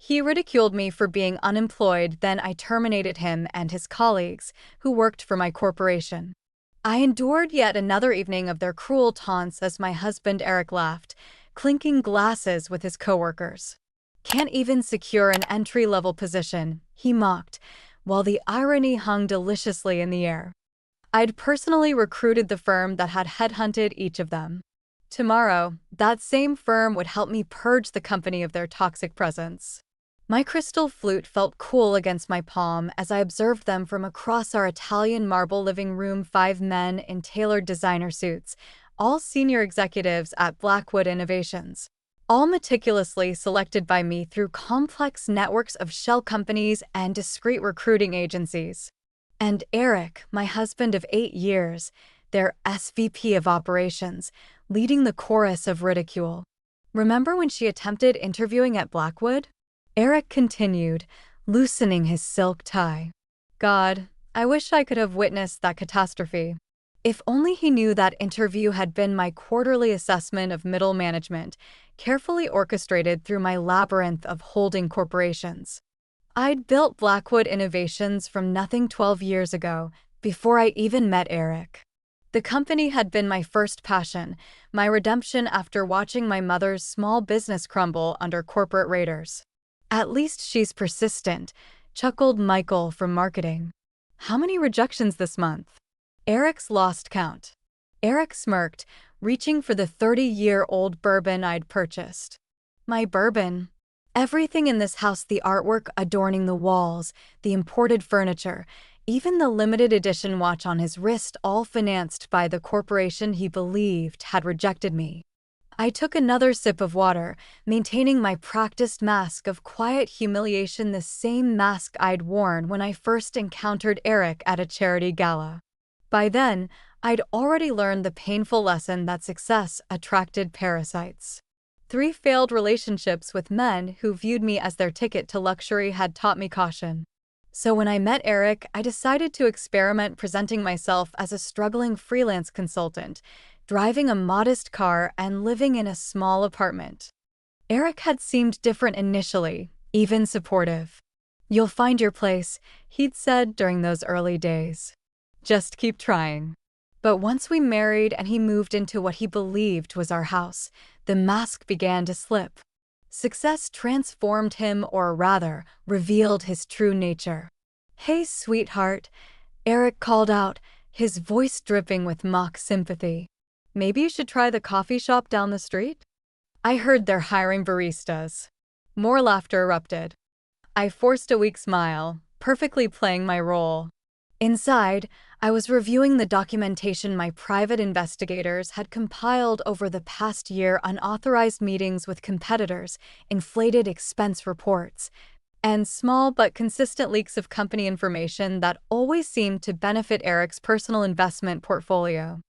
He ridiculed me for being unemployed, then I terminated him and his colleagues, who worked for my corporation. I endured yet another evening of their cruel taunts as my husband Eric laughed, clinking glasses with his coworkers. "Can't even secure an entry-level position," he mocked, while the irony hung deliciously in the air. I'd personally recruited the firm that had headhunted each of them. Tomorrow, that same firm would help me purge the company of their toxic presence. My crystal flute felt cool against my palm as I observed them from across our Italian marble living room. 5 men in tailored designer suits, all senior executives at Blackwood Innovations, all meticulously selected by me through complex networks of shell companies and discreet recruiting agencies. And Eric, my husband of 8 years, their SVP of operations, leading the chorus of ridicule. "Remember when she attempted interviewing at Blackwood?" Eric continued, loosening his silk tie. "God, I wish I could have witnessed that catastrophe. If only he knew that interview had been my quarterly assessment of middle management, carefully orchestrated through my labyrinth of holding corporations. I'd built Blackwood Innovations from nothing 12 years ago, before I even met Eric. The company had been my first passion, my redemption after watching my mother's small business crumble under corporate raiders. At least she's persistent," chuckled Michael from marketing. "How many rejections this month?" Eric's lost count. Eric smirked, reaching for the 30-year-old bourbon I'd purchased. "My bourbon? Everything in this house, the artwork adorning the walls, the imported furniture, even the limited edition watch on his wrist, all financed by the corporation he believed had rejected me." I took another sip of water, maintaining my practiced mask of quiet humiliation, the same mask I'd worn when I first encountered Eric at a charity gala. By then, I'd already learned the painful lesson that success attracted parasites. 3 failed relationships with men who viewed me as their ticket to luxury had taught me caution. So when I met Eric, I decided to experiment, presenting myself as a struggling freelance consultant, driving a modest car and living in a small apartment. Eric had seemed different initially, even supportive. "You'll find your place," he'd said during those early days. "Just keep trying." But once we married and he moved into what he believed was our house, the mask began to slip. Success transformed him, or rather, revealed his true nature. "Hey, sweetheart," Eric called out, his voice dripping with mock sympathy. "Maybe you should try the coffee shop down the street?" "I heard they're hiring baristas." More laughter erupted. I forced a weak smile, perfectly playing my role. Inside, I was reviewing the documentation my private investigators had compiled over the past year: unauthorized meetings with competitors, inflated expense reports, and small but consistent leaks of company information that always seemed to benefit Eric's personal investment portfolio.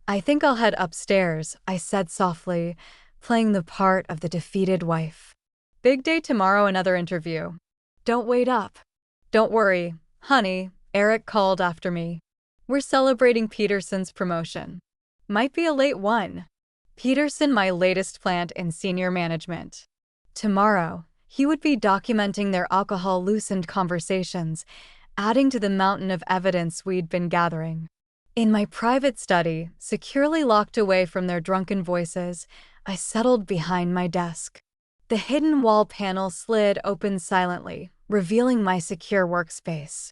"I think I'll head upstairs," I said softly, playing the part of the defeated wife. "Big day tomorrow, another interview." "Don't wait up." "Don't worry, honey," Eric called after me. "We're celebrating Peterson's promotion. Might be a late one." Peterson, my latest plant in senior management. Tomorrow, he would be documenting their alcohol-loosened conversations, adding to the mountain of evidence we'd been gathering. In my private study, securely locked away from their drunken voices, I settled behind my desk. The hidden wall panel slid open silently, revealing my secure workspace.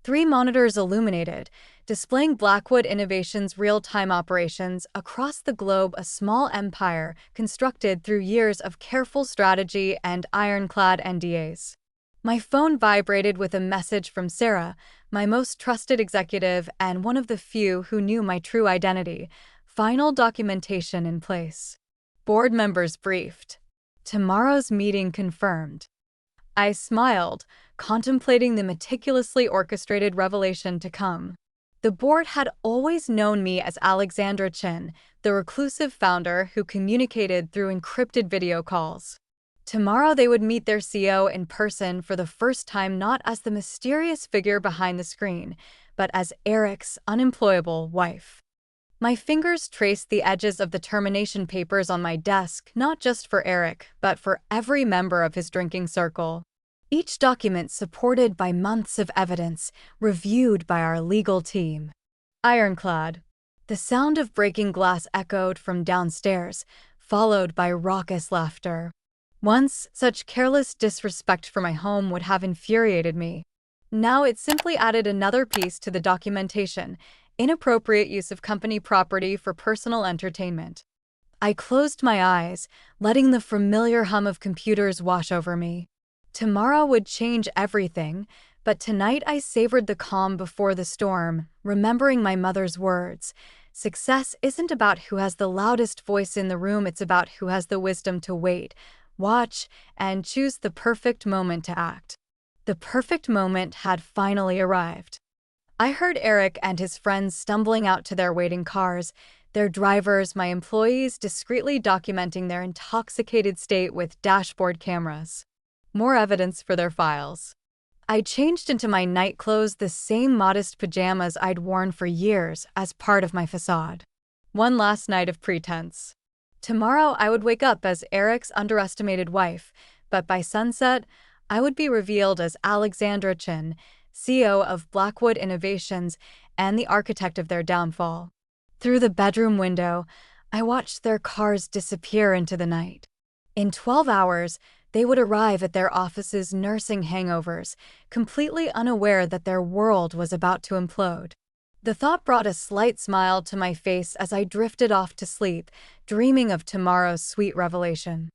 3 monitors illuminated, displaying Blackwood Innovations' real-time operations across the globe, a small empire constructed through years of careful strategy and ironclad NDAs. My phone vibrated with a message from Sarah, my most trusted executive and one of the few who knew my true identity. Final documentation in place. Board members briefed. Tomorrow's meeting confirmed. I smiled, contemplating the meticulously orchestrated revelation to come. The board had always known me as Alexandra Chin, the reclusive founder who communicated through encrypted video calls. Tomorrow they would meet their CEO in person for the first time, not as the mysterious figure behind the screen, but as Eric's unemployable wife. My fingers traced the edges of the termination papers on my desk, not just for Eric, but for every member of his drinking circle. Each document supported by months of evidence, reviewed by our legal team. Ironclad. The sound of breaking glass echoed from downstairs, followed by raucous laughter. Once, such careless disrespect for my home would have infuriated me. Now it simply added another piece to the documentation: inappropriate use of company property for personal entertainment. I closed my eyes, letting the familiar hum of computers wash over me. Tomorrow would change everything, but tonight I savored the calm before the storm, remembering my mother's words. Success isn't about who has the loudest voice in the room, it's about who has the wisdom to wait, watch, and choose the perfect moment to act. The perfect moment had finally arrived. I heard Eric and his friends stumbling out to their waiting cars, their drivers, my employees, discreetly documenting their intoxicated state with dashboard cameras. More evidence for their files. I changed into my night clothes, the same modest pajamas I'd worn for years as part of my facade. One last night of pretense. Tomorrow I would wake up as Eric's underestimated wife, but by sunset, I would be revealed as Alexandra Chin, CEO of Blackwood Innovations and the architect of their downfall. Through the bedroom window, I watched their cars disappear into the night. In 12 hours, they would arrive at their offices nursing hangovers, completely unaware that their world was about to implode. The thought brought a slight smile to my face as I drifted off to sleep, dreaming of tomorrow's sweet revelation.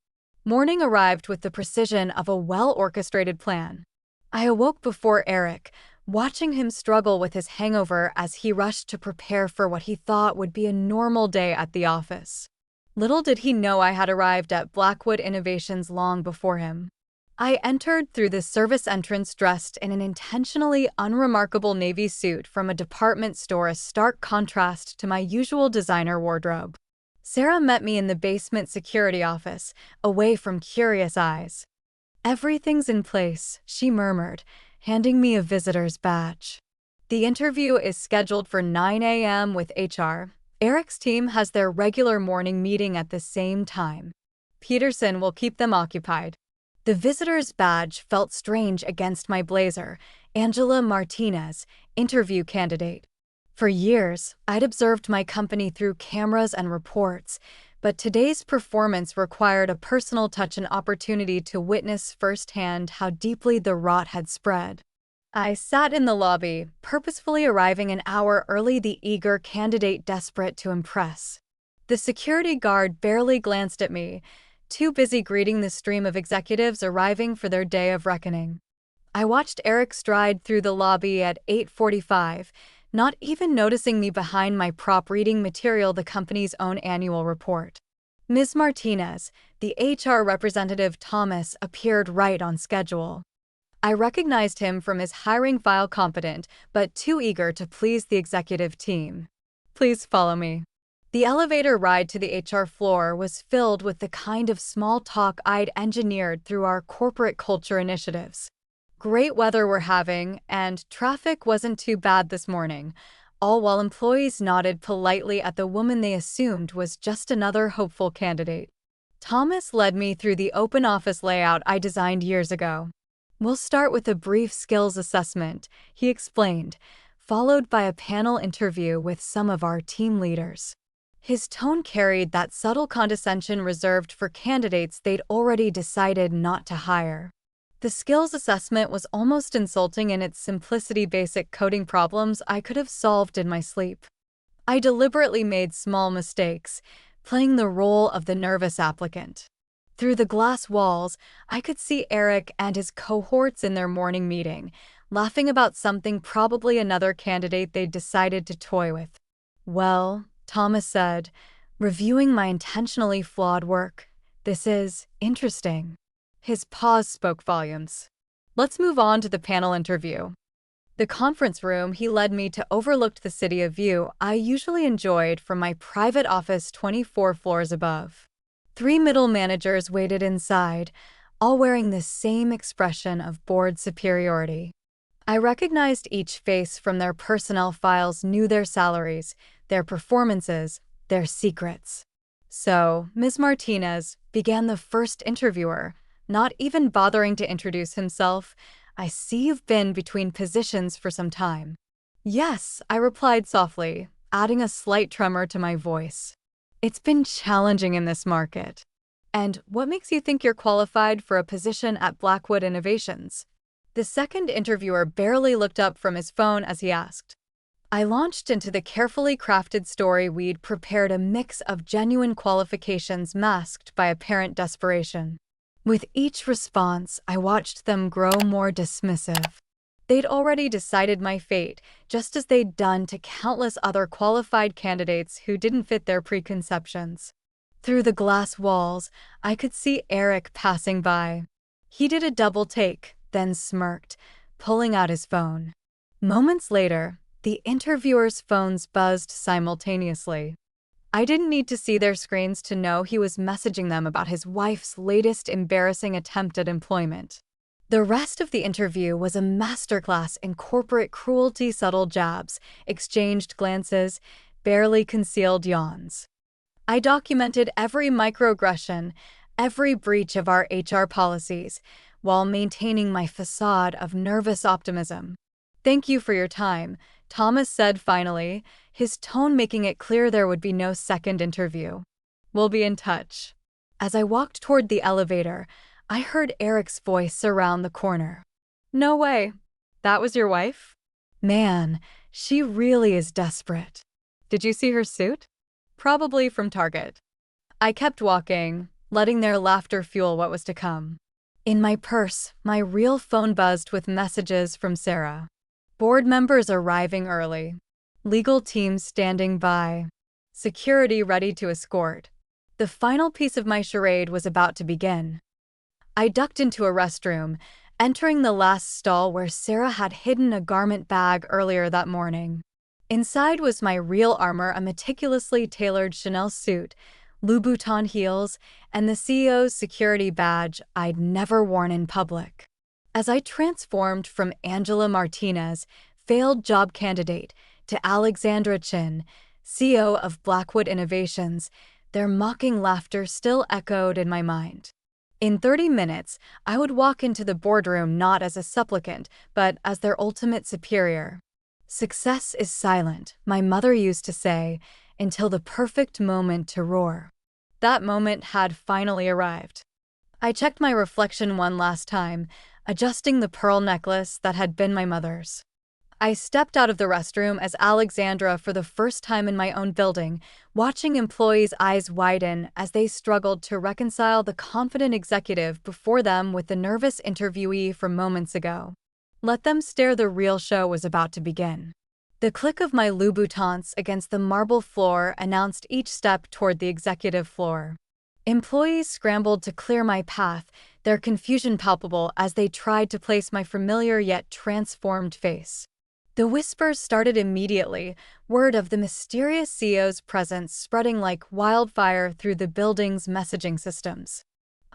Morning arrived with the precision of a well-orchestrated plan. I awoke before Eric, watching him struggle with his hangover as he rushed to prepare for what he thought would be a normal day at the office. Little did he know I had arrived at Blackwood Innovations long before him. I entered through the service entrance dressed in an intentionally unremarkable navy suit from a department store, a stark contrast to my usual designer wardrobe. Sarah met me in the basement security office, away from curious eyes. "Everything's in place," she murmured, handing me a visitor's badge. "The interview is scheduled for 9 a.m. with HR. Eric's team has their regular morning meeting at the same time. Peterson will keep them occupied." The visitor's badge felt strange against my blazer. Angela Martinez, interview candidate. For years, I'd observed my company through cameras and reports, but today's performance required a personal touch, an opportunity to witness firsthand how deeply the rot had spread. I sat in the lobby, purposefully arriving an hour early, the eager candidate desperate to impress. The security guard barely glanced at me, too busy greeting the stream of executives arriving for their day of reckoning. I watched Eric stride through the lobby at 8:45, not even noticing me behind my prop reading material, the company's own annual report. Ms. Martinez, the HR representative Thomas, appeared right on schedule. I recognized him from his hiring file, competent, but too eager to please the executive team. "Please follow me." The elevator ride to the HR floor was filled with the kind of small talk I'd engineered through our corporate culture initiatives. Great weather we're having, and traffic wasn't too bad this morning, all while employees nodded politely at the woman they assumed was just another hopeful candidate. Thomas led me through the open office layout I designed years ago. "We'll start with a brief skills assessment," he explained, followed by a panel interview with some of our team leaders. His tone carried that subtle condescension reserved for candidates they'd already decided not to hire. The skills assessment was almost insulting in its simplicity, basic coding problems I could have solved in my sleep. I deliberately made small mistakes, playing the role of the nervous applicant. Through the glass walls, I could see Eric and his cohorts in their morning meeting, laughing about something probably another candidate they'd decided to toy with. "Well," Thomas said, reviewing my intentionally flawed work, "this is interesting." His pause spoke volumes. "Let's move on to the panel interview." The conference room he led me to overlooked the city, a view I usually enjoyed from my private office 24 floors above. 3 middle managers waited inside, all wearing the same expression of bored superiority. I recognized each face from their personnel files, knew their salaries, their performances, their secrets. So, Ms. Martinez began the first interviewer, not even bothering to introduce himself. I see you've been between positions for some time. Yes, I replied softly, adding a slight tremor to my voice. It's been challenging in this market. And what makes you think you're qualified for a position at Blackwood Innovations? The second interviewer barely looked up from his phone as he asked. I launched into the carefully crafted story we'd prepared, a mix of genuine qualifications masked by apparent desperation. With each response, I watched them grow more dismissive. They'd already decided my fate, just as they'd done to countless other qualified candidates who didn't fit their preconceptions. Through the glass walls, I could see Eric passing by. He did a double take, then smirked, pulling out his phone. Moments later, the interviewers' phones buzzed simultaneously. I didn't need to see their screens to know he was messaging them about his wife's latest embarrassing attempt at employment. The rest of the interview was a masterclass in corporate cruelty, subtle jabs, exchanged glances, barely concealed yawns. I documented every microaggression, every breach of our HR policies, while maintaining my facade of nervous optimism. Thank you for your time, Thomas said finally, his tone making it clear there would be no second interview. We'll be in touch. As I walked toward the elevator, I heard Eric's voice around the corner. No way. That was your wife? Man, she really is desperate. Did you see her suit? Probably from Target. I kept walking, letting their laughter fuel what was to come. In my purse, my real phone buzzed with messages from Sarah. Board members arriving early. Legal teams standing by. Security ready to escort. The final piece of my charade was about to begin. I ducked into a restroom, entering the last stall where Sarah had hidden a garment bag earlier that morning. Inside was my real armor, a meticulously tailored Chanel suit, Louboutin heels, and the CEO's security badge I'd never worn in public. As I transformed from Angela Martinez, failed job candidate, to Alexandra Chin, CEO of Blackwood Innovations, their mocking laughter still echoed in my mind. In 30 minutes, I would walk into the boardroom not as a supplicant, but as their ultimate superior. Success is silent, my mother used to say, until the perfect moment to roar. That moment had finally arrived. I checked my reflection one last time, adjusting the pearl necklace that had been my mother's. I stepped out of the restroom as Alexandra for the first time in my own building, watching employees' eyes widen as they struggled to reconcile the confident executive before them with the nervous interviewee from moments ago. Let them stare, the real show was about to begin. The click of my Louboutins against the marble floor announced each step toward the executive floor. Employees scrambled to clear my path, their confusion palpable as they tried to place my familiar yet transformed face. The whispers started immediately, word of the mysterious CEO's presence spreading like wildfire through the building's messaging systems.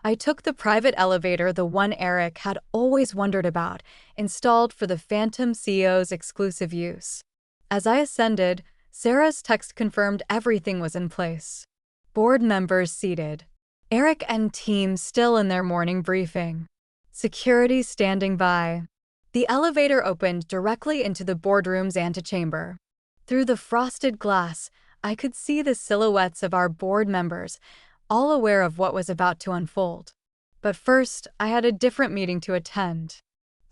I took the private elevator, the one Eric had always wondered about, installed for the Phantom CEO's exclusive use. As I ascended, Sarah's text confirmed everything was in place. Board members seated. Eric and team still in their morning briefing. Security standing by. The elevator opened directly into the boardroom's antechamber. Through the frosted glass, I could see the silhouettes of our board members, all aware of what was about to unfold. But first, I had a different meeting to attend.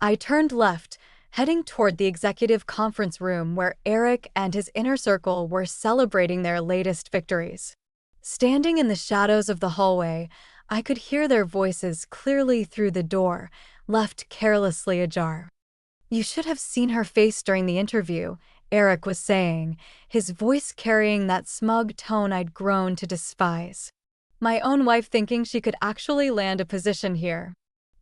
I turned left, heading toward the executive conference room where Eric and his inner circle were celebrating their latest victories. Standing in the shadows of the hallway, I could hear their voices clearly through the door, left carelessly ajar. You should have seen her face during the interview, Eric was saying, his voice carrying that smug tone I'd grown to despise. My own wife thinking she could actually land a position here.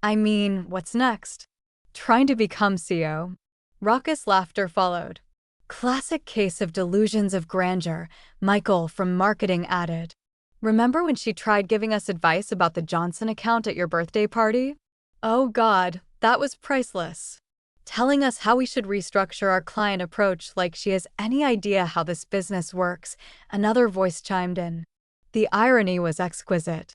I mean, what's next? Trying to become CEO. Raucous laughter followed. Classic case of delusions of grandeur, Michael from marketing added. Remember when she tried giving us advice about the Johnson account at your birthday party? Oh God, that was priceless. telling us how we should restructure our client approach like she has any idea how this business works, another voice chimed in. The irony was exquisite.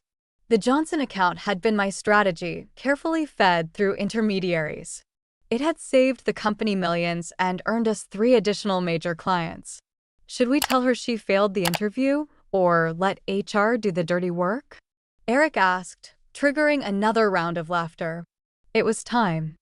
The Johnson account had been my strategy, carefully fed through intermediaries. It had saved the company millions and earned us 3 additional major clients. Should we tell her she failed the interview, or let HR do the dirty work? Eric asked, triggering another round of laughter. It was time.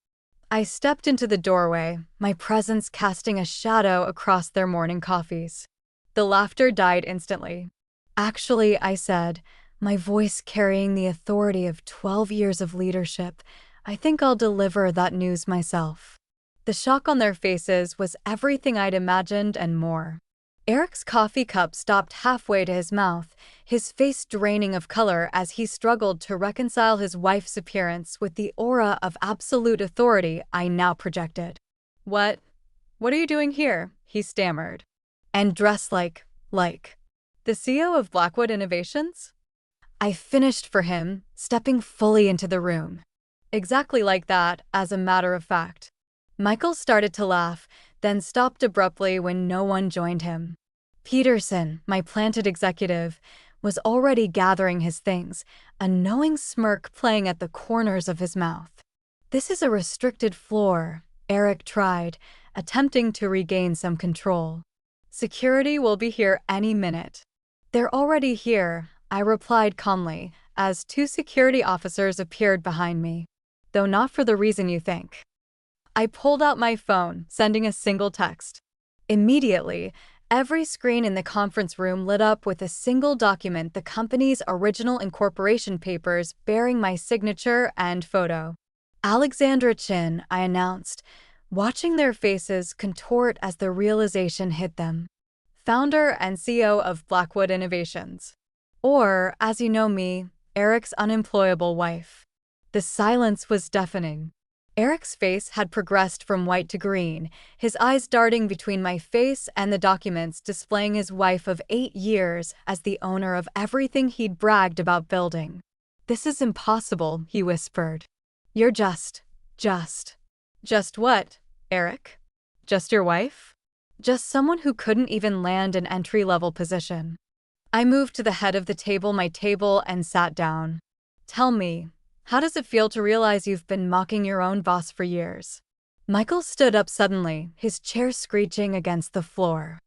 I stepped into the doorway, my presence casting a shadow across their morning coffees. The laughter died instantly. Actually, I said, my voice carrying the authority of 12 years of leadership, I think I'll deliver that news myself. The shock on their faces was everything I'd imagined and more. Eric's coffee cup stopped halfway to his mouth, his face draining of color as he struggled to reconcile his wife's appearance with the aura of absolute authority I now projected. What are you doing here?" he stammered. "And dressed like the CEO of Blackwood Innovations?" I finished for him, stepping fully into the room. Exactly like that, as a matter of fact. Michael started to laugh, then stopped abruptly when no one joined him. Peterson, my planted executive, was already gathering his things, a knowing smirk playing at the corners of his mouth. "This is a restricted floor," Eric tried, attempting to regain some control. "Security will be here any minute." "They're already here," I replied calmly, as 2 security officers appeared behind me. "Though not for the reason you think." I pulled out my phone, sending a single text. Immediately, every screen in the conference room lit up with a single document, the company's original incorporation papers bearing my signature and photo. "Alexandra Chin," I announced, watching their faces contort as the realization hit them. "Founder and CEO of Blackwood Innovations. Or, as you know me, Eric's unemployable wife." The silence was deafening. Eric's face had progressed from white to green, his eyes darting between my face and the documents displaying his wife of 8 years as the owner of everything he'd bragged about building. "This is impossible," he whispered. "You're just what, Eric? Just your wife? Just someone who couldn't even land an entry-level position." I moved to the head of the table, my table, and sat down. "Tell me, how does it feel to realize you've been mocking your own boss for years?" Michael stood up suddenly, his chair screeching against the floor.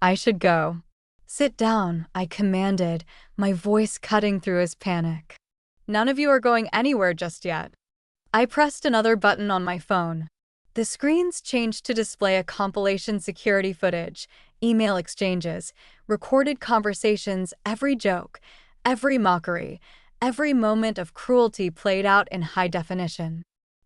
"I should go." "Sit down," I commanded, my voice cutting through his panic. "None of you are going anywhere just yet." I pressed another button on my phone. The screens changed to display a compilation: security footage, email exchanges, recorded conversations, every joke, every mockery, every moment of cruelty played out in high definition.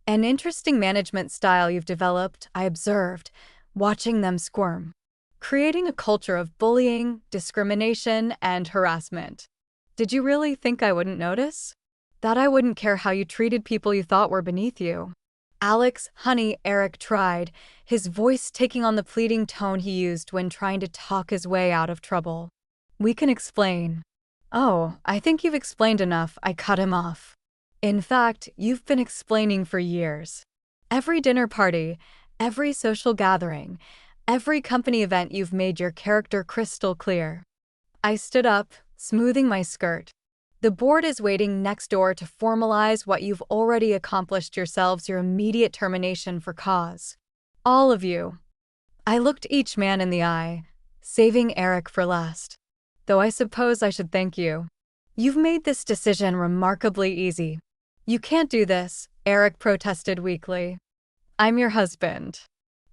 "An interesting management style you've developed," I observed, watching them squirm. "Creating a culture of bullying, discrimination, and harassment. Did you really think I wouldn't notice? That I wouldn't care how you treated people you thought were beneath you?" "Alex, honey," Eric tried, his voice taking on the pleading tone he used when trying to talk his way out of trouble. "We can explain." "Oh, I think you've explained enough," I cut him off. "In fact, you've been explaining for years. Every dinner party, every social gathering, every company event, you've made your character crystal clear." I stood up, smoothing my skirt. "The board is waiting next door to formalize what you've already accomplished yourselves: your immediate termination for cause. All of you." I looked each man in the eye, saving Eric for last. "Though I suppose I should thank you. You've made this decision remarkably easy." "You can't do this," Eric protested weakly. "I'm your husband."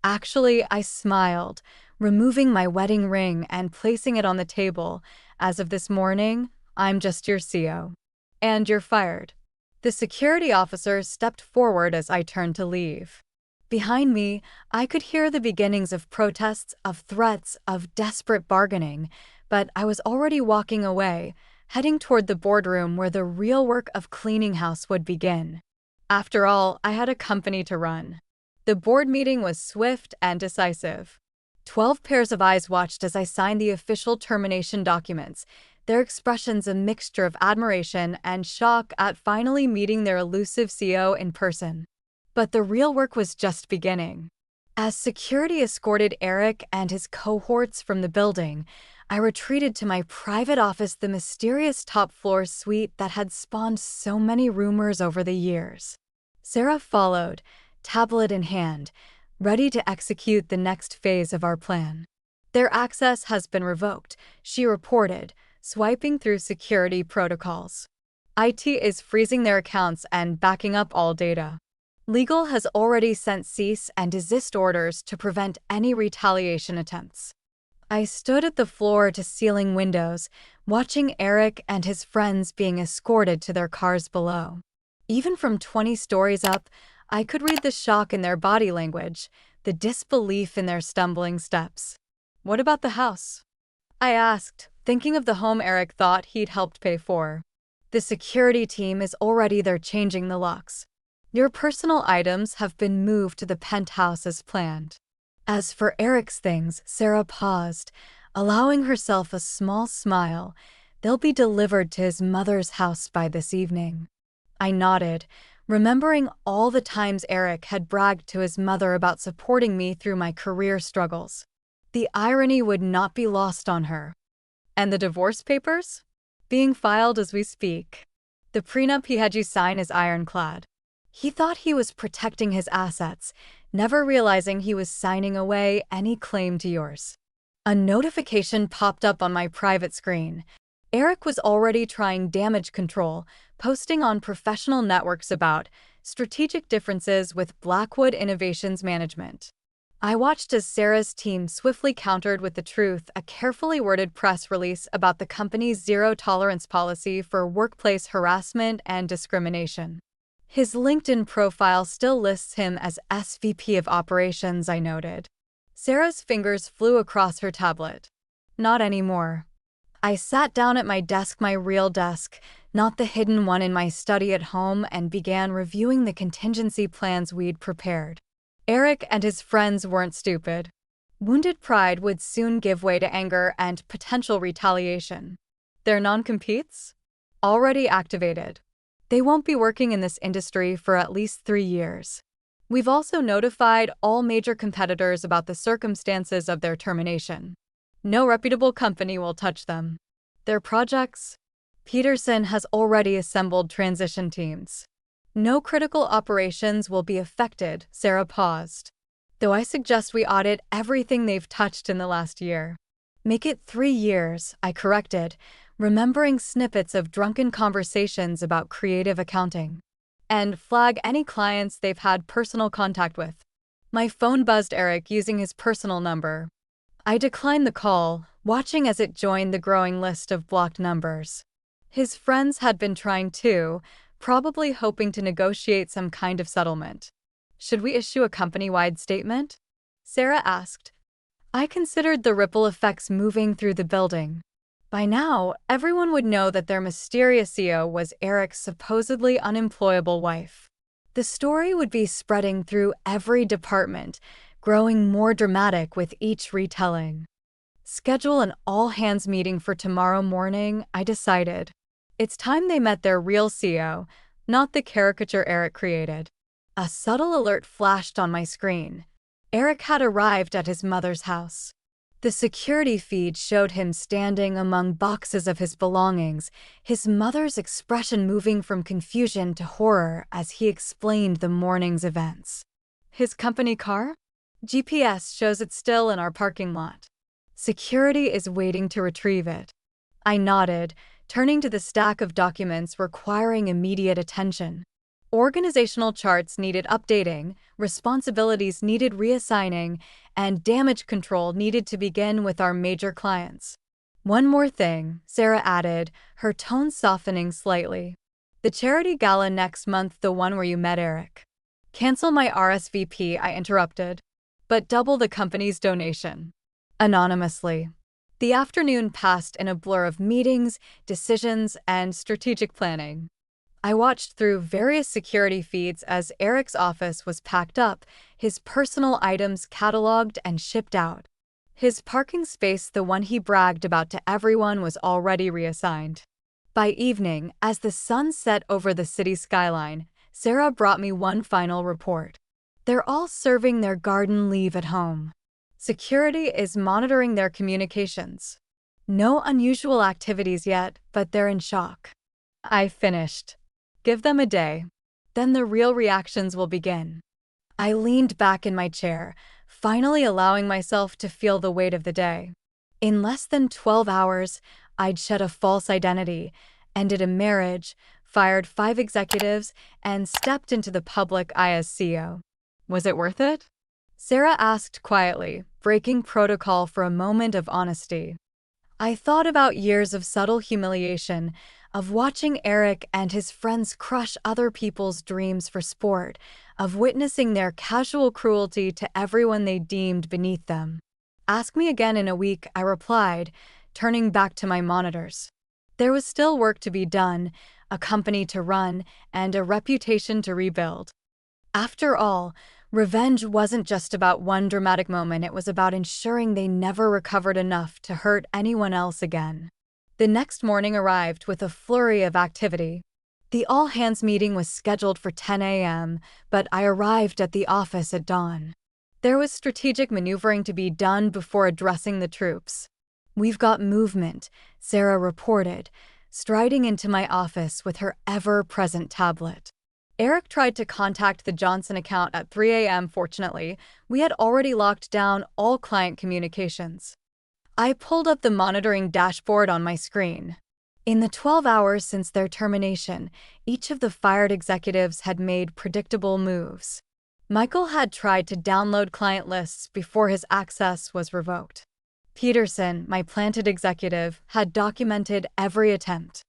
Actually, I smiled, removing my wedding ring and placing it on the table. "As of this morning, I'm just your CO. And you're fired." The security officer stepped forward as I turned to leave. Behind me, I could hear the beginnings of protests, of threats, of desperate bargaining, but I was already walking away, heading toward the boardroom where the real work of cleaning house would begin. After all, I had a company to run. The board meeting was swift and decisive. 12 pairs of eyes watched as I signed the official termination documents, their expressions a mixture of admiration and shock at finally meeting their elusive CEO in person. But the real work was just beginning. As security escorted Eric and his cohorts from the building, I retreated to my private office, the mysterious top-floor suite that had spawned so many rumors over the years. Sarah followed, tablet in hand, ready to execute the next phase of our plan. "Their access has been revoked," she reported, swiping through security protocols. "IT is freezing their accounts and backing up all data. Legal has already sent cease and desist orders to prevent any retaliation attempts." I stood at the floor-to-ceiling windows, watching Eric and his friends being escorted to their cars below. Even from 20 stories up, I could read the shock in their body language, the disbelief in their stumbling steps. "What about the house?" I asked, thinking of the home Eric thought he'd helped pay for. "The security team is already there changing the locks. Your personal items have been moved to the penthouse as planned." As for Eric's things, Sarah paused, allowing herself a small smile. "They'll be delivered to his mother's house by this evening." I nodded, remembering all the times Eric had bragged to his mother about supporting me through my career struggles. The irony would not be lost on her. "And the divorce papers?" "Being filed as we speak. The prenup he had you sign is ironclad." He thought he was protecting his assets, never realizing he was signing away any claim to yours. A notification popped up on my private screen. Eric was already trying damage control, posting on professional networks about strategic differences with Blackwood Innovations Management. I watched as Sarah's team swiftly countered with the truth, a carefully worded press release about the company's zero-tolerance policy for workplace harassment and discrimination. His LinkedIn profile still lists him as SVP of Operations, I noted. Sarah's fingers flew across her tablet. "Not anymore." I sat down at my desk, my real desk, not the hidden one in my study at home, and began reviewing the contingency plans we'd prepared. Eric and his friends weren't stupid. Wounded pride would soon give way to anger and potential retaliation. Their non-competes? Already activated. They won't be working in this industry for at least 3 years. We've also notified all major competitors about the circumstances of their termination. No reputable company will touch them. Their projects? Peterson has already assembled transition teams. No critical operations will be affected, Sarah paused. Though I suggest we audit everything they've touched in the last year. Make it 3 years, I corrected, remembering snippets of drunken conversations about creative accounting. And flag any clients they've had personal contact with. My phone buzzed Eric using his personal number. I declined the call, watching as it joined the growing list of blocked numbers. His friends had been trying too, probably hoping to negotiate some kind of settlement. "Should we issue a company-wide statement?" Sarah asked. I considered the ripple effects moving through the building. By now, everyone would know that their mysterious CEO was Eric's supposedly unemployable wife. The story would be spreading through every department, growing more dramatic with each retelling. Schedule an all-hands meeting for tomorrow morning, I decided. It's time they met their real CEO, not the caricature Eric created. A subtle alert flashed on my screen. Eric had arrived at his mother's house. The security feed showed him standing among boxes of his belongings, his mother's expression moving from confusion to horror as he explained the morning's events. "His company car? GPS shows it's still in our parking lot. Security is waiting to retrieve it." I nodded, turning to the stack of documents requiring immediate attention. Organizational charts needed updating, responsibilities needed reassigning, and damage control needed to begin with our major clients. "One more thing," Sarah added, her tone softening slightly. "The charity gala next month, the one where you met Eric." "Cancel my RSVP," I interrupted. "But double the company's donation." Anonymously. The afternoon passed in a blur of meetings, decisions, and strategic planning. I watched through various security feeds as Eric's office was packed up, his personal items cataloged and shipped out. His parking space, the one he bragged about to everyone, was already reassigned. By evening, as the sun set over the city skyline, Sarah brought me one final report. They're all serving their garden leave at home. Security is monitoring their communications. No unusual activities yet, but they're in shock. I finished. Give them a day. Then the real reactions will begin. I leaned back in my chair, finally allowing myself to feel the weight of the day. In less than 12 hours, I'd shed a false identity, ended a marriage, fired 5 executives, and stepped into the public eye as CEO. Was it worth it? Sarah asked quietly, breaking protocol for a moment of honesty. I thought about years of subtle humiliation, of watching Eric and his friends crush other people's dreams for sport, of witnessing their casual cruelty to everyone they deemed beneath them. Ask me again in a week, I replied, turning back to my monitors. There was still work to be done, a company to run, and a reputation to rebuild. After all, revenge wasn't just about one dramatic moment, it was about ensuring they never recovered enough to hurt anyone else again. The next morning arrived with a flurry of activity. The all-hands meeting was scheduled for 10 a.m., but I arrived at the office at dawn. There was strategic maneuvering to be done before addressing the troops. "We've got movement," Sarah reported, striding into my office with her ever-present tablet. Eric tried to contact the Johnson account at 3 a.m. Fortunately, we had already locked down all client communications. I pulled up the monitoring dashboard on my screen. In the 12 hours since their termination, each of the fired executives had made predictable moves. Michael had tried to download client lists before his access was revoked. Peterson, my planted executive, had documented every attempt.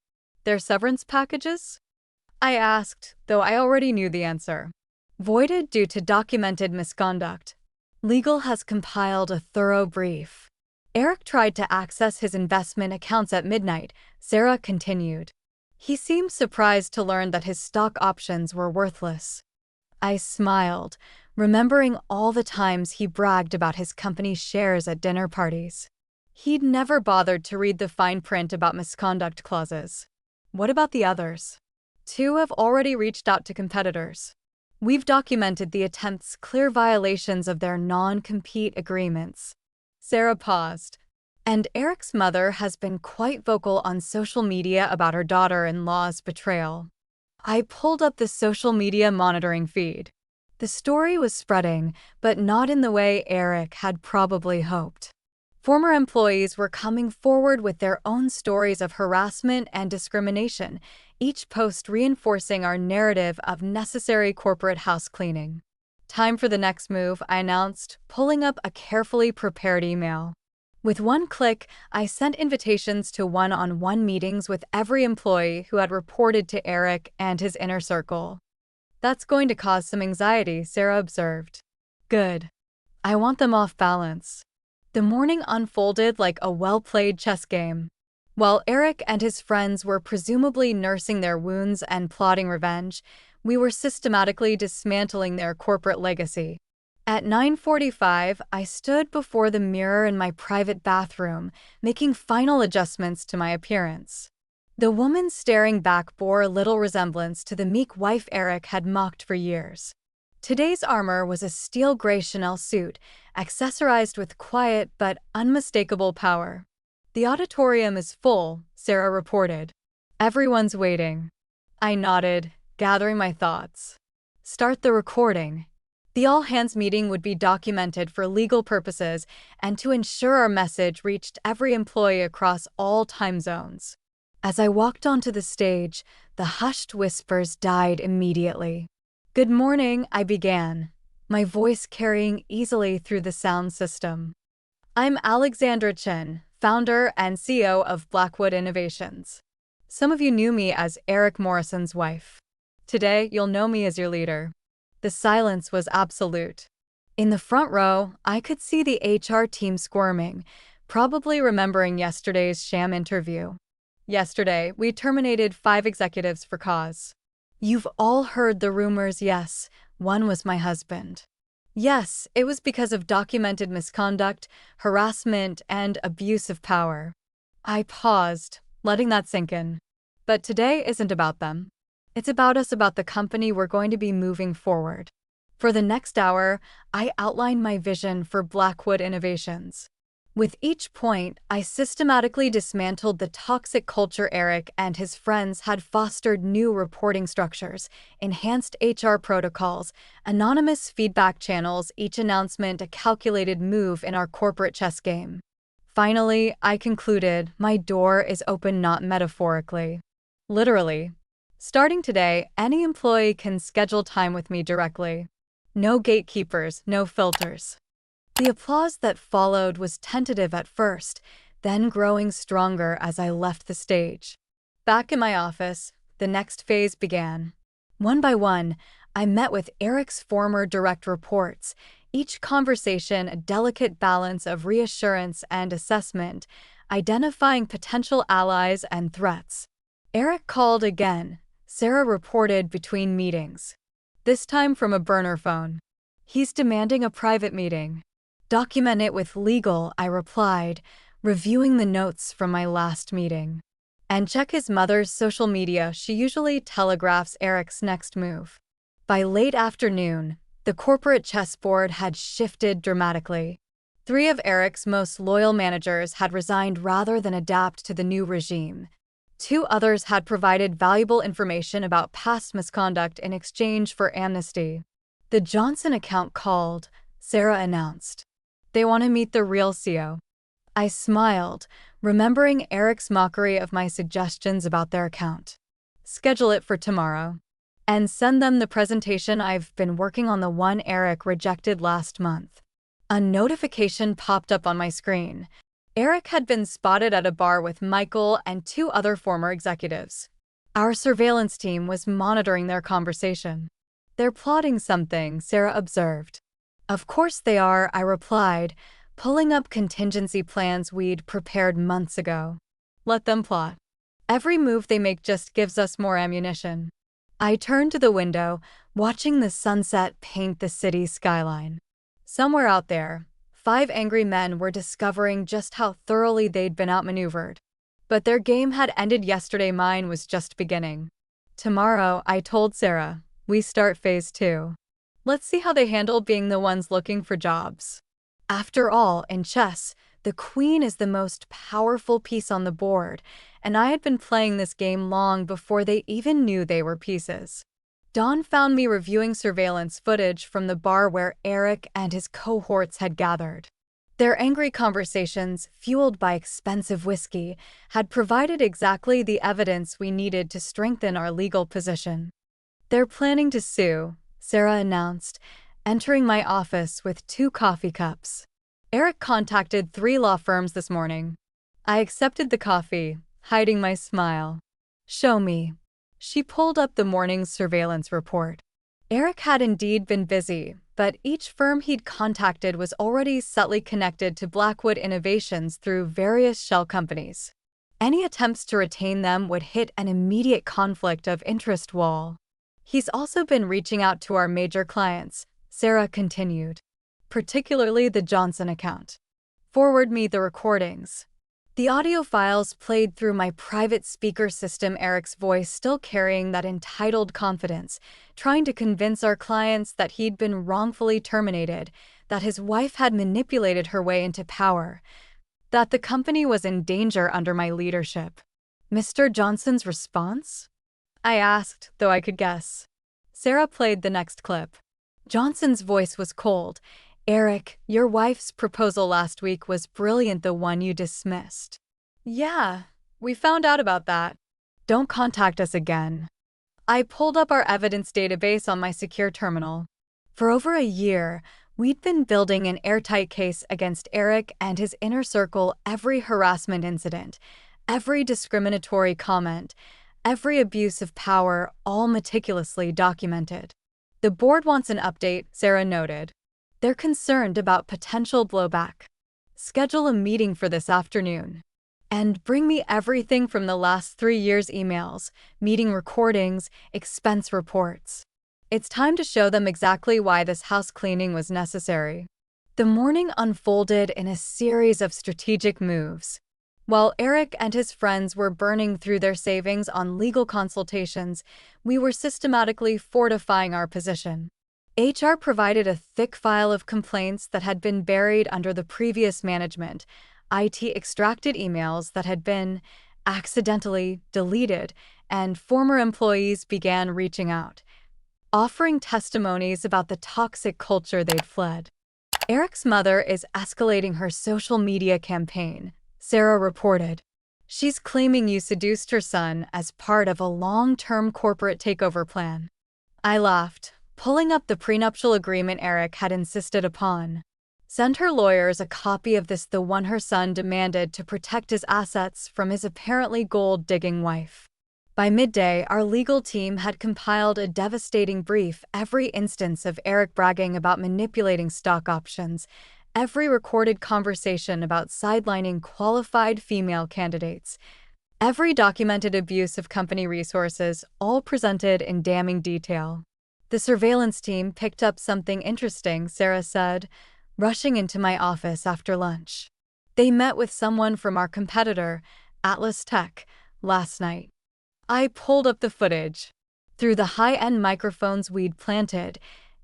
Their severance packages? I asked, though I already knew the answer. Voided due to documented misconduct. Legal has compiled a thorough brief. Eric tried to access his investment accounts at midnight, Sarah continued. He seemed surprised to learn that his stock options were worthless. I smiled, remembering all the times he bragged about his company's shares at dinner parties. He'd never bothered to read the fine print about misconduct clauses. What about the others? 2 have already reached out to competitors. We've documented the attempts' clear violations of their non-compete agreements. Sarah paused. And Eric's mother has been quite vocal on social media about her daughter-in-law's betrayal. I pulled up the social media monitoring feed. The story was spreading, but not in the way Eric had probably hoped. Former employees were coming forward with their own stories of harassment and discrimination, each post reinforcing our narrative of necessary corporate house cleaning. Time for the next move, I announced, pulling up a carefully prepared email. With one click, I sent invitations to one-on-one meetings with every employee who had reported to Eric and his inner circle. That's going to cause some anxiety, Sarah observed. Good. I want them off balance. The morning unfolded like a well-played chess game. While Eric and his friends were presumably nursing their wounds and plotting revenge, we were systematically dismantling their corporate legacy. At 9:45, I stood before the mirror in my private bathroom, making final adjustments to my appearance. The woman staring back bore little resemblance to the meek wife Eric had mocked for years. Today's armor was a steel gray Chanel suit, accessorized with quiet but unmistakable power. The auditorium is full, Sarah reported. Everyone's waiting. I nodded, gathering my thoughts. Start the recording. The all-hands meeting would be documented for legal purposes and to ensure our message reached every employee across all time zones. As I walked onto the stage, the hushed whispers died immediately. Good morning, I began, my voice carrying easily through the sound system. I'm Alexandra Chen, founder and CEO of Blackwood Innovations. Some of you knew me as Eric Morrison's wife. Today, you'll know me as your leader. The silence was absolute. In the front row, I could see the HR team squirming, probably remembering yesterday's sham interview. Yesterday, we terminated 5 executives for cause. You've all heard the rumors, yes, one was my husband. Yes, it was because of documented misconduct, harassment, and abuse of power. I paused, letting that sink in. But today isn't about them. It's about the company we're going to be moving forward. For the next hour, I outlined my vision for Blackwood Innovations. With each point, I systematically dismantled the toxic culture Eric and his friends had fostered: new reporting structures, enhanced HR protocols, anonymous feedback channels, each announcement a calculated move in our corporate chess game. Finally, I concluded, my door is open, not metaphorically. Literally. Starting today, any employee can schedule time with me directly. No gatekeepers, no filters. The applause that followed was tentative at first, then growing stronger as I left the stage. Back in my office, the next phase began. One by one, I met with Eric's former direct reports, each conversation a delicate balance of reassurance and assessment, identifying potential allies and threats. Eric called again, Sarah reported between meetings. This time from a burner phone. He's demanding a private meeting. Document it with legal, I replied, reviewing the notes from my last meeting. And check his mother's social media, she usually telegraphs Eric's next move. By late afternoon, the corporate chessboard had shifted dramatically. 3 of Eric's most loyal managers had resigned rather than adapt to the new regime. 2 others had provided valuable information about past misconduct in exchange for amnesty. The Johnson account called, Sarah announced. They want to meet the real CEO. I smiled, remembering Eric's mockery of my suggestions about their account. Schedule it for tomorrow. And send them the presentation I've been working on, the one Eric rejected last month. A notification popped up on my screen. Eric had been spotted at a bar with Michael and 2 other former executives. Our surveillance team was monitoring their conversation. They're plotting something, Sarah observed. Of course they are, I replied, pulling up contingency plans we'd prepared months ago. Let them plot. Every move they make just gives us more ammunition. I turned to the window, watching the sunset paint the city skyline. Somewhere out there, 5 angry men were discovering just how thoroughly they'd been outmaneuvered. But their game had ended yesterday, mine was just beginning. Tomorrow, I told Sarah, we start phase 2. Let's see how they handle being the ones looking for jobs. After all, in chess, the queen is the most powerful piece on the board, and I had been playing this game long before they even knew they were pieces. Dawn found me reviewing surveillance footage from the bar where Eric and his cohorts had gathered. Their angry conversations, fueled by expensive whiskey, had provided exactly the evidence we needed to strengthen our legal position. They're planning to sue, Sarah announced, entering my office with 2 coffee cups. Eric contacted 3 law firms this morning. I accepted the coffee, hiding my smile. Show me. She pulled up the morning's surveillance report. Eric had indeed been busy, but each firm he'd contacted was already subtly connected to Blackwood Innovations through various shell companies. Any attempts to retain them would hit an immediate conflict of interest wall. He's also been reaching out to our major clients, Sarah continued, particularly the Johnson account. Forward me the recordings. The audio files played through my private speaker system, Eric's voice still carrying that entitled confidence, trying to convince our clients that he'd been wrongfully terminated, that his wife had manipulated her way into power, that the company was in danger under my leadership. Mr. Johnson's response? I asked, though I could guess. Sarah played the next clip. Johnson's voice was cold. Eric, your wife's proposal last week was brilliant, the one you dismissed. Yeah, we found out about that. Don't contact us again. I pulled up our evidence database on my secure terminal. For over a year, we'd been building an airtight case against Eric and his inner circle, every harassment incident, every discriminatory comment, every abuse of power, all meticulously documented. The board wants an update, Sarah noted. They're concerned about potential blowback. Schedule a meeting for this afternoon. And bring me everything from the last 3 years' emails, meeting recordings, expense reports. It's time to show them exactly why this house cleaning was necessary. The morning unfolded in a series of strategic moves. While Eric and his friends were burning through their savings on legal consultations, we were systematically fortifying our position. HR provided a thick file of complaints that had been buried under the previous management. IT extracted emails that had been accidentally deleted, and former employees began reaching out, offering testimonies about the toxic culture they'd fled. Eric's mother is escalating her social media campaign, Sarah reported. She's claiming you seduced her son as part of a long-term corporate takeover plan. I laughed, pulling up the prenuptial agreement Eric had insisted upon. Send her lawyers a copy of this, the one her son demanded to protect his assets from his apparently gold-digging wife. By midday, our legal team had compiled a devastating brief, every instance of Eric bragging about manipulating stock options, every recorded conversation about sidelining qualified female candidates, every documented abuse of company resources, all presented in damning detail. The surveillance team picked up something interesting, Sarah said, rushing into my office after lunch. They met with someone from our competitor, Atlas Tech, last night. I pulled up the footage. Through the high-end microphones we'd planted,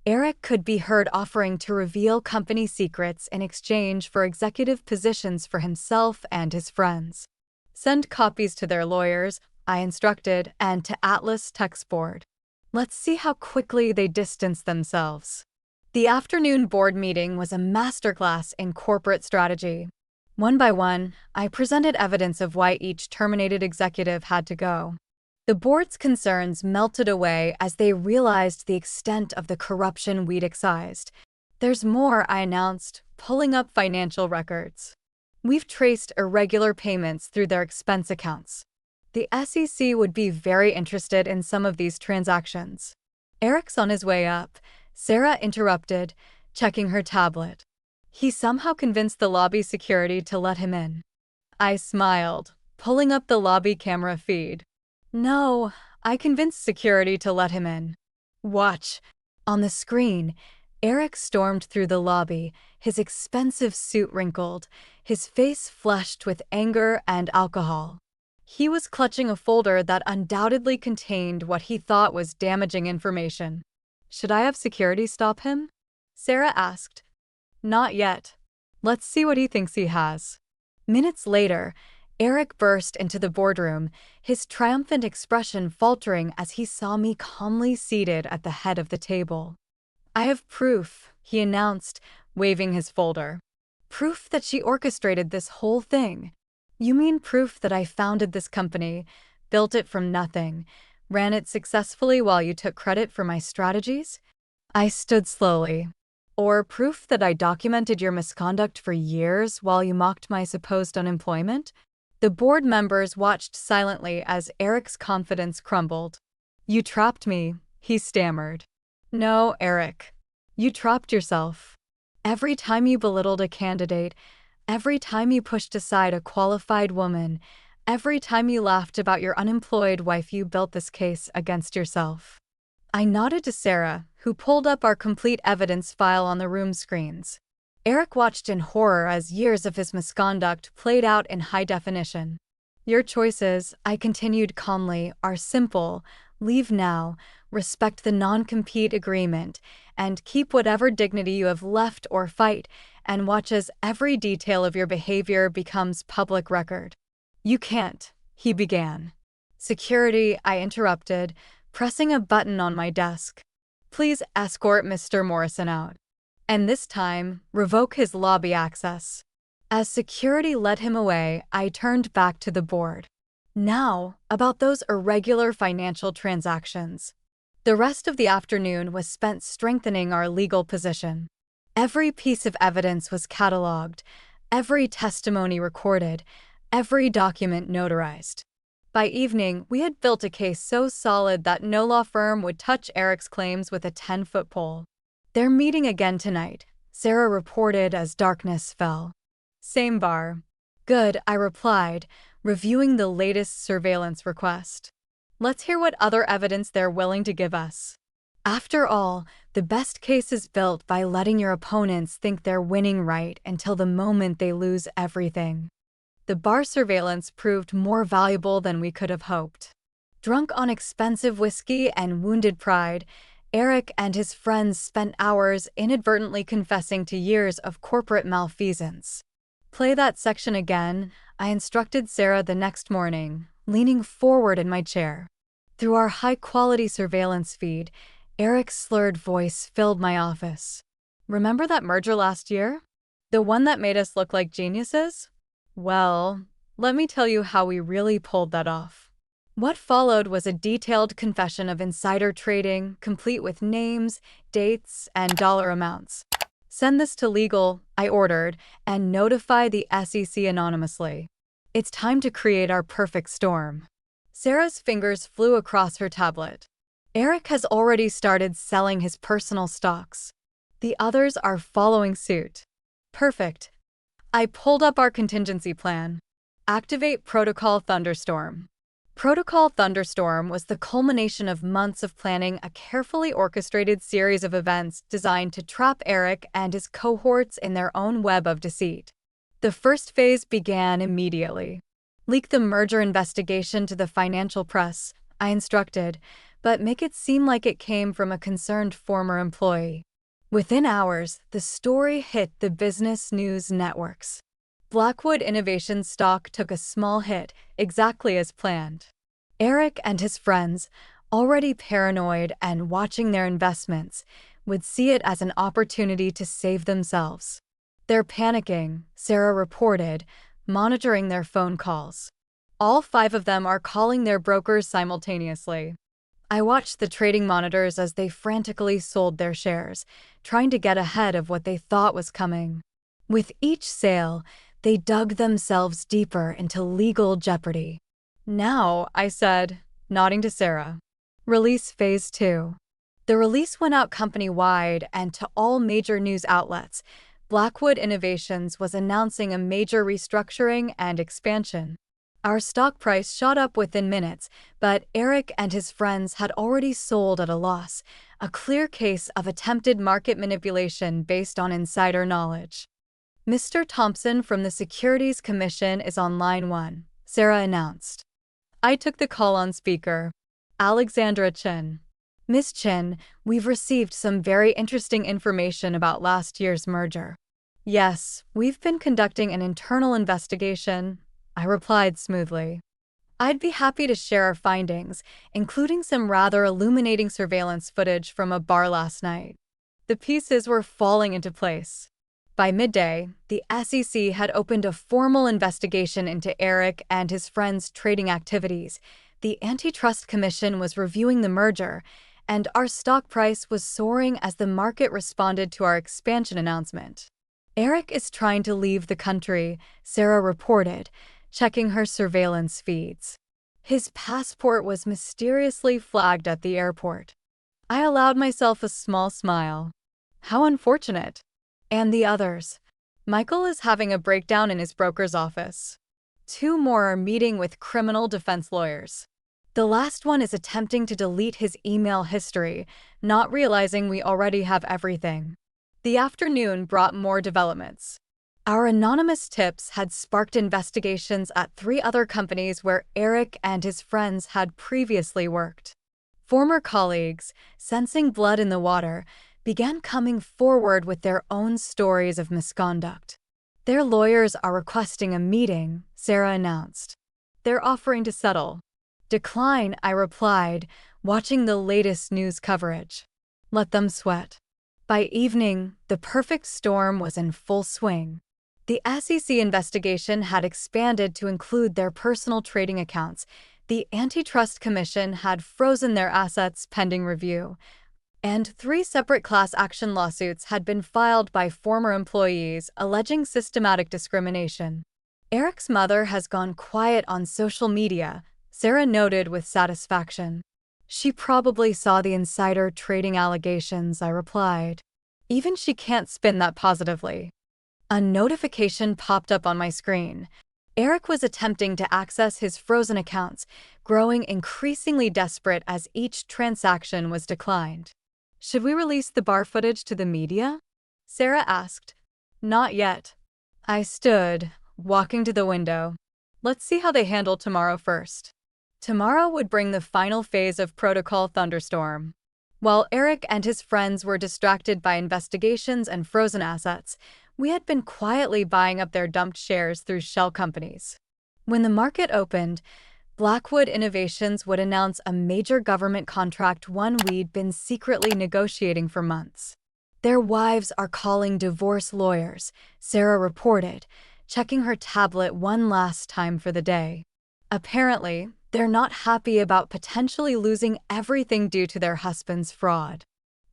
Eric could be heard offering to reveal company secrets in exchange for executive positions for himself and his friends. Send copies to their lawyers, I instructed, and to Atlas Tech's board. Let's see how quickly they distance themselves. The afternoon board meeting was a masterclass in corporate strategy. One by one, I presented evidence of why each terminated executive had to go. The board's concerns melted away as they realized the extent of the corruption we'd excised. There's more, I announced, pulling up financial records. We've traced irregular payments through their expense accounts. The SEC would be very interested in some of these transactions. Eric's on his way up, Sarah interrupted, checking her tablet. He somehow convinced the lobby security to let him in. I smiled, pulling up the lobby camera feed. No, I convinced security to let him in. Watch. On the screen, Eric stormed through the lobby, his expensive suit wrinkled, his face flushed with anger and alcohol. He was clutching a folder that undoubtedly contained what he thought was damaging information. Should I have security stop him? Sarah asked. Not yet. Let's see what he thinks he has. Minutes later, Eric burst into the boardroom, his triumphant expression faltering as he saw me calmly seated at the head of the table. I have proof, he announced, waving his folder. Proof that she orchestrated this whole thing. You mean proof that I founded this company, built it from nothing, ran it successfully while you took credit for my strategies? I stood slowly. Or proof that I documented your misconduct for years while you mocked my supposed unemployment? The board members watched silently as Eric's confidence crumbled. You trapped me, he stammered. No, Eric. You trapped yourself. Every time you belittled a candidate, every time you pushed aside a qualified woman, every time you laughed about your unemployed wife, you built this case against yourself. I nodded to Sarah, who pulled up our complete evidence file on the room screens. Eric watched in horror as years of his misconduct played out in high definition. Your choices, I continued calmly, are simple. Leave now, respect the non-compete agreement, and keep whatever dignity you have left or fight, and watch as every detail of your behavior becomes public record. You can't, he began. Security, I interrupted, pressing a button on my desk. Please escort Mr. Morrison out. And this time, revoke his lobby access. As security led him away, I turned back to the board. Now, about those irregular financial transactions. The rest of the afternoon was spent strengthening our legal position. Every piece of evidence was cataloged, every testimony recorded, every document notarized. By evening, we had built a case so solid that no law firm would touch Eric's claims with a 10-foot pole. They're meeting again tonight, Sarah reported as darkness fell. Same bar. Good, I replied, reviewing the latest surveillance request. Let's hear what other evidence they're willing to give us. After all, the best case is built by letting your opponents think they're winning right until the moment they lose everything. The bar surveillance proved more valuable than we could have hoped. Drunk on expensive whiskey and wounded pride, Eric and his friends spent hours inadvertently confessing to years of corporate malfeasance. "Play that section again," I instructed Sarah the next morning, leaning forward in my chair. Through our high-quality surveillance feed, Eric's slurred voice filled my office. "Remember that merger last year? The one that made us look like geniuses? Well, let me tell you how we really pulled that off." What followed was a detailed confession of insider trading, complete with names, dates, and dollar amounts. "Send this to legal," I ordered, "and notify the SEC anonymously. It's time to create our perfect storm." Sarah's fingers flew across her tablet. "Eric has already started selling his personal stocks. The others are following suit." Perfect. I pulled up our contingency plan. Activate Protocol Thunderstorm. Protocol Thunderstorm was the culmination of months of planning a carefully orchestrated series of events designed to trap Eric and his cohorts in their own web of deceit. The first phase began immediately. "Leak the merger investigation to the financial press," I instructed, "but make it seem like it came from a concerned former employee." Within hours, the story hit the business news networks. Blackwood Innovations stock took a small hit, exactly as planned. Eric and his friends, already paranoid and watching their investments, would see it as an opportunity to save themselves. "They're panicking," Sarah reported, monitoring their phone calls. "All 5 of them are calling their brokers simultaneously." I watched the trading monitors as they frantically sold their shares, trying to get ahead of what they thought was coming. With each sale, they dug themselves deeper into legal jeopardy. "Now," I said, nodding to Sarah. "Release Phase 2. The release went out company-wide and to all major news outlets. Blackwood Innovations was announcing a major restructuring and expansion. Our stock price shot up within minutes, but Eric and his friends had already sold at a loss, a clear case of attempted market manipulation based on insider knowledge. "Mr. Thompson from the Securities Commission is on line 1, Sarah announced. I took the call on speaker. "Alexandra Chin." "Miss Chin, we've received some very interesting information about last year's merger." "Yes, we've been conducting an internal investigation," I replied smoothly. "I'd be happy to share our findings, including some rather illuminating surveillance footage from a bar last night." The pieces were falling into place. By midday, the SEC had opened a formal investigation into Eric and his friends' trading activities. The Antitrust Commission was reviewing the merger, and our stock price was soaring as the market responded to our expansion announcement. "Eric is trying to leave the country," Sarah reported, checking her surveillance feeds. "His passport was mysteriously flagged at the airport." I allowed myself a small smile. How unfortunate. And the others? "Michael is having a breakdown in his broker's office. 2 more are meeting with criminal defense lawyers. The last one is attempting to delete his email history, not realizing we already have everything." The afternoon brought more developments. Our anonymous tips had sparked investigations at 3 other companies where Eric and his friends had previously worked. Former colleagues, sensing blood in the water, began coming forward with their own stories of misconduct. "Their lawyers are requesting a meeting," Sarah announced. "They're offering to settle." "Decline," I replied, watching the latest news coverage. "Let them sweat." By evening, the perfect storm was in full swing. The SEC investigation had expanded to include their personal trading accounts. The Antitrust Commission had frozen their assets pending review, and 3 separate class action lawsuits had been filed by former employees alleging systematic discrimination. "Eric's mother has gone quiet on social media," Sarah noted with satisfaction. "She probably saw the insider trading allegations," I replied. "Even she can't spin that positively." A notification popped up on my screen. Eric was attempting to access his frozen accounts, growing increasingly desperate as each transaction was declined. "Should we release the bar footage to the media?" Sarah asked. "Not yet." I stood, walking to the window. Let's see how they handle tomorrow first. Tomorrow would bring the final phase of Protocol Thunderstorm. While Eric and his friends were distracted by investigations and frozen assets, we had been quietly buying up their dumped shares through shell companies. When the market opened, Blackwood Innovations would announce a major government contract, one we'd been secretly negotiating for months. Their wives are calling divorce lawyers, Sarah reported, checking her tablet one last time for the day. Apparently, they're not happy about potentially losing everything due to their husband's fraud.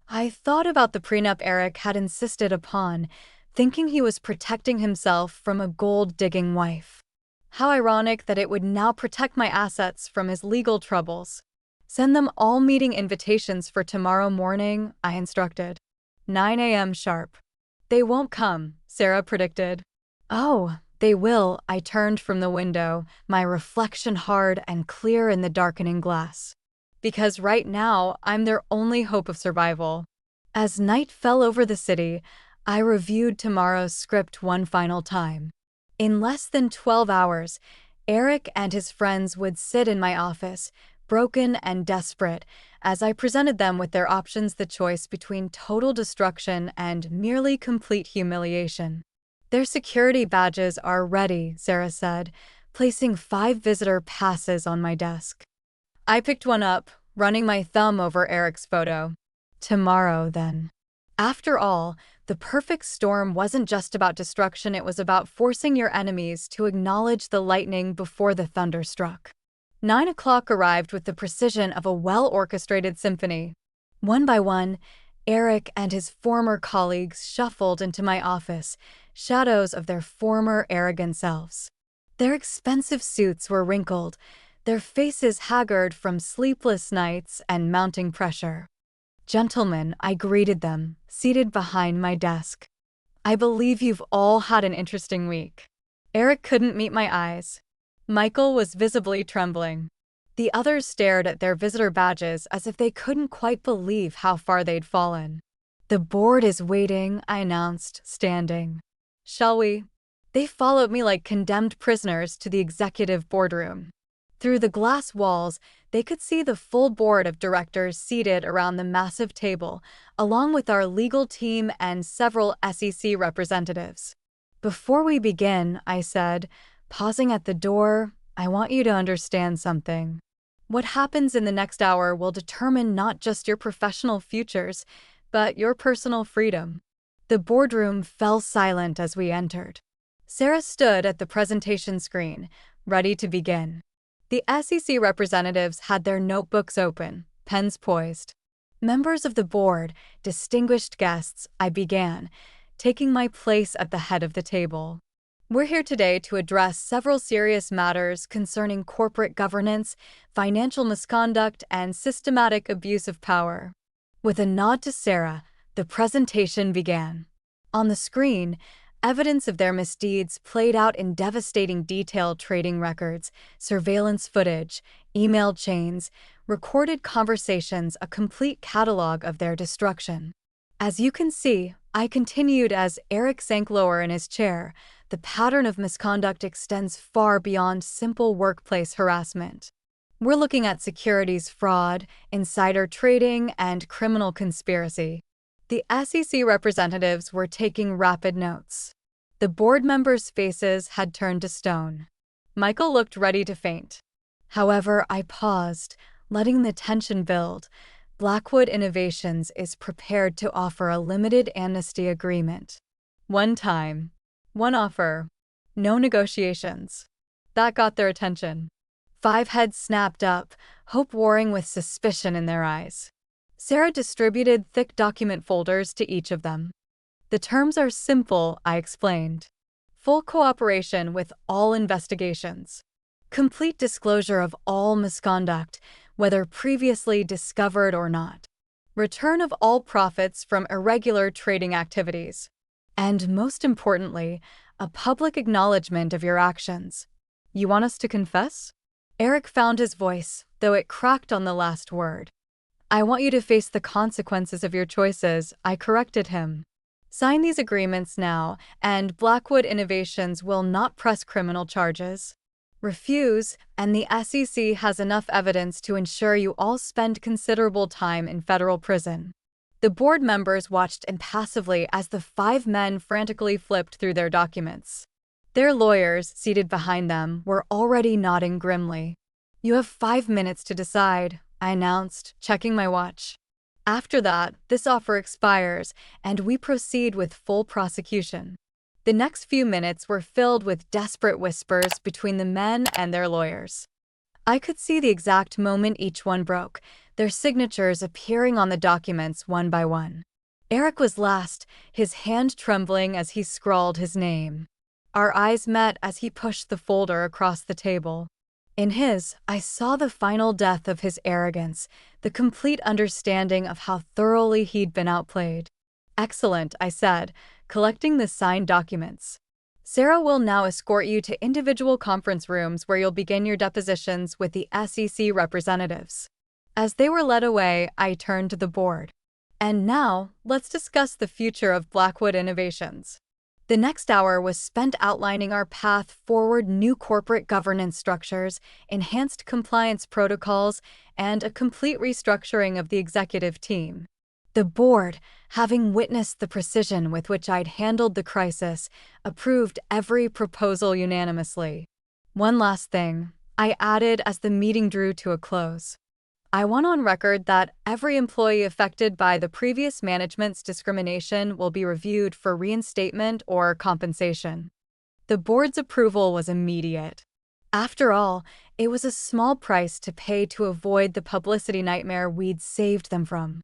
I thought about the prenup Eric had insisted upon, thinking he was protecting himself from a gold-digging wife. How ironic that it would now protect my assets from his legal troubles. Send them all meeting invitations for tomorrow morning, I instructed. 9 a.m. sharp. They won't come, Sarah predicted. Oh, they will. I turned from the window, my reflection hard and clear in the darkening glass. Because right now, I'm their only hope of survival. As night fell over the city, I reviewed tomorrow's script one final time. In less than 12 hours, Eric and his friends would sit in my office, broken and desperate, as I presented them with their options, the choice between total destruction and merely complete humiliation. Their security badges are ready, Sarah said, placing 5 visitor passes on my desk. I picked one up, running my thumb over Eric's photo. Tomorrow, then. After all, the perfect storm wasn't just about destruction, it was about forcing your enemies to acknowledge the lightning before the thunder struck. 9 o'clock arrived with the precision of a well-orchestrated symphony. One by one, Eric and his former colleagues shuffled into my office, shadows of their former arrogant selves. Their expensive suits were wrinkled, their faces haggard from sleepless nights and mounting pressure. Gentlemen, I greeted them, seated behind my desk. I believe you've all had an interesting week. Eric couldn't meet my eyes. Michael was visibly trembling. The others stared at their visitor badges as if they couldn't quite believe how far they'd fallen. The board is waiting, I announced, standing. Shall we? They followed me like condemned prisoners to the executive boardroom. Through the glass walls, they could see the full board of directors seated around the massive table, along with our legal team and several SEC representatives. Before we begin, I said, pausing at the door, I want you to understand something. What happens in the next hour will determine not just your professional futures, but your personal freedom. The boardroom fell silent as we entered. Sarah stood at the presentation screen, ready to begin. The SEC representatives had their notebooks open, pens poised. Members of the board, distinguished guests, I began, taking my place at the head of the table. We're here today to address several serious matters concerning corporate governance, financial misconduct, and systematic abuse of power. With a nod to Sarah, the presentation began. On the screen, evidence of their misdeeds played out in devastating detail: trading records, surveillance footage, email chains, recorded conversations, a complete catalog of their destruction. As you can see, I continued as Eric sank lower in his chair, the pattern of misconduct extends far beyond simple workplace harassment. We're looking at securities fraud, insider trading, and criminal conspiracy. The SEC representatives were taking rapid notes. The board members' faces had turned to stone. Michael looked ready to faint. However, I paused, letting the tension build. Blackwood Innovations is prepared to offer a limited amnesty agreement. One time, one offer, no negotiations. That got their attention. 5 heads snapped up, hope warring with suspicion in their eyes. Sarah distributed thick document folders to each of them. The terms are simple, I explained. Full cooperation with all investigations. Complete disclosure of all misconduct, whether previously discovered or not. Return of all profits from irregular trading activities. And most importantly, a public acknowledgement of your actions. You want us to confess? Eric found his voice, though it cracked on the last word. I want you to face the consequences of your choices, I corrected him. Sign these agreements now, and Blackwood Innovations will not press criminal charges. Refuse, and the SEC has enough evidence to ensure you all spend considerable time in federal prison. The board members watched impassively as the 5 men frantically flipped through their documents. Their lawyers, seated behind them, were already nodding grimly. "You have 5 minutes to decide," I announced, checking my watch. "After that, this offer expires, and we proceed with full prosecution." The next few minutes were filled with desperate whispers between the men and their lawyers. I could see the exact moment each one broke, their signatures appearing on the documents one by one. Eric was last, his hand trembling as he scrawled his name. Our eyes met as he pushed the folder across the table. In his, I saw the final death of his arrogance, the complete understanding of how thoroughly he'd been outplayed. "Excellent," I said, collecting the signed documents. "Sarah will now escort you to individual conference rooms where you'll begin your depositions with the SEC representatives." As they were led away, I turned to the board. "And now, let's discuss the future of Blackwood Innovations." The next hour was spent outlining our path forward: new corporate governance structures, enhanced compliance protocols, and a complete restructuring of the executive team. The board, having witnessed the precision with which I'd handled the crisis, approved every proposal unanimously. "One last thing," I added as the meeting drew to a close. "I want on record that every employee affected by the previous management's discrimination will be reviewed for reinstatement or compensation." The board's approval was immediate. After all, it was a small price to pay to avoid the publicity nightmare we'd saved them from.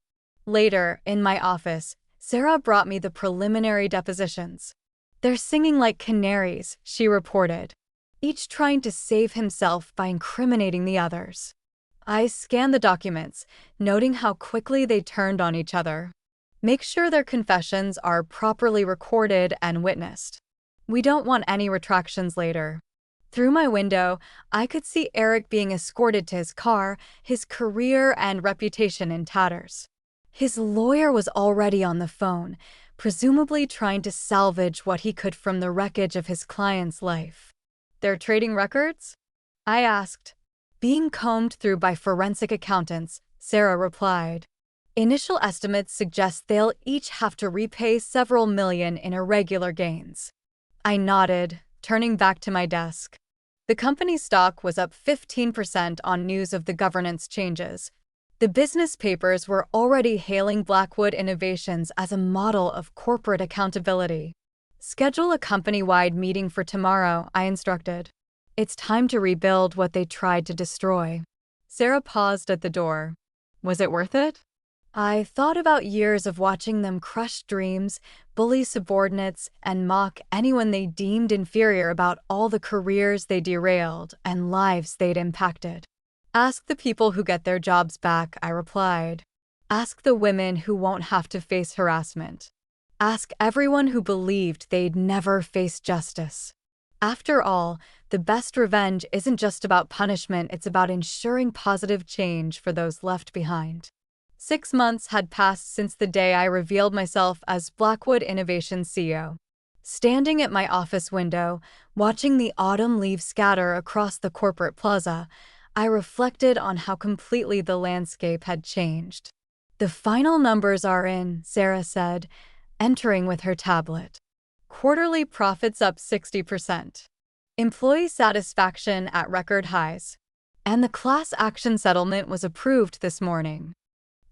Later, in my office, Sarah brought me the preliminary depositions. "They're singing like canaries," she reported, "each trying to save himself by incriminating the others." I scanned the documents, noting how quickly they turned on each other. "Make sure their confessions are properly recorded and witnessed. We don't want any retractions later." Through my window, I could see Eric being escorted to his car, his career and reputation in tatters. His lawyer was already on the phone, presumably trying to salvage what he could from the wreckage of his client's life. "They're trading records?" I asked. "Being combed through by forensic accountants," Sarah replied. "Initial estimates suggest they'll each have to repay several million in irregular gains." I nodded, turning back to my desk. The company's stock was up 15% on news of the governance changes. The business papers were already hailing Blackwood Innovations as a model of corporate accountability. "Schedule a company-wide meeting for tomorrow," I instructed. "It's time to rebuild what they tried to destroy." Sarah paused at the door. "Was it worth it?" I thought about years of watching them crush dreams, bully subordinates, and mock anyone they deemed inferior about all the careers they derailed and lives they'd impacted. "Ask the people who get their jobs back," I replied. "Ask the women who won't have to face harassment. Ask everyone who believed they'd never face justice." After all, the best revenge isn't just about punishment, it's about ensuring positive change for those left behind. 6 months had passed since the day I revealed myself as Blackwood Innovations CEO. Standing at my office window, watching the autumn leaves scatter across the corporate plaza, I reflected on how completely the landscape had changed. "The final numbers are in," Sarah said, entering with her tablet. "Quarterly profits up 60%. Employee satisfaction at record highs. And the class action settlement was approved this morning."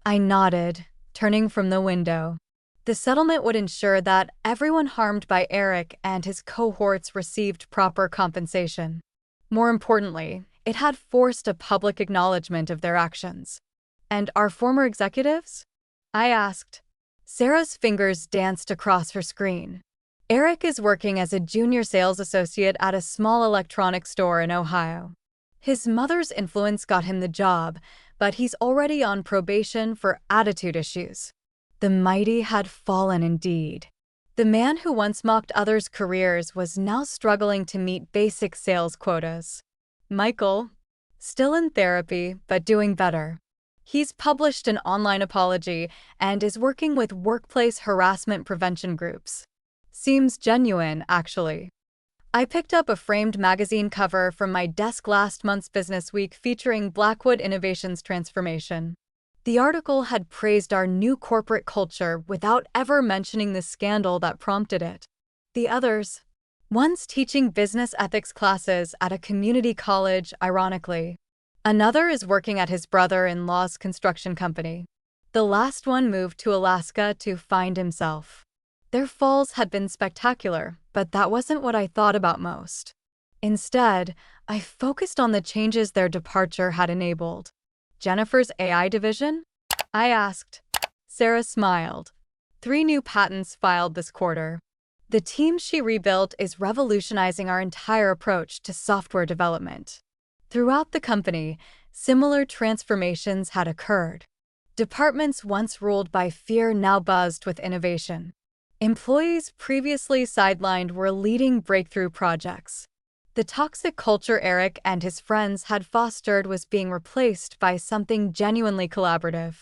I nodded, turning from the window. The settlement would ensure that everyone harmed by Eric and his cohorts received proper compensation. More importantly, it had forced a public acknowledgement of their actions. "And our former executives?" I asked. Sarah's fingers danced across her screen. "Eric is working as a junior sales associate at a small electronics store in Ohio. His mother's influence got him the job, but he's already on probation for attitude issues." The mighty had fallen indeed. The man who once mocked others' careers was now struggling to meet basic sales quotas. Michael, still in therapy, but doing better. He's published an online apology and is working with workplace harassment prevention groups. Seems genuine, actually. I picked up a framed magazine cover from my desk last month's Business Week featuring Blackwood Innovations transformation. The article had praised our new corporate culture without ever mentioning the scandal that prompted it. The others, one's teaching business ethics classes at a community college, ironically. Another is working at his brother-in-law's construction company. The last one moved to Alaska to find himself. Their falls had been spectacular, but that wasn't what I thought about most. Instead, I focused on the changes their departure had enabled. Jennifer's AI division? I asked. Sarah smiled. 3 new patents filed this quarter. The team she rebuilt is revolutionizing our entire approach to software development. Throughout the company, similar transformations had occurred. Departments once ruled by fear now buzzed with innovation. Employees previously sidelined were leading breakthrough projects. The toxic culture Eric and his friends had fostered was being replaced by something genuinely collaborative.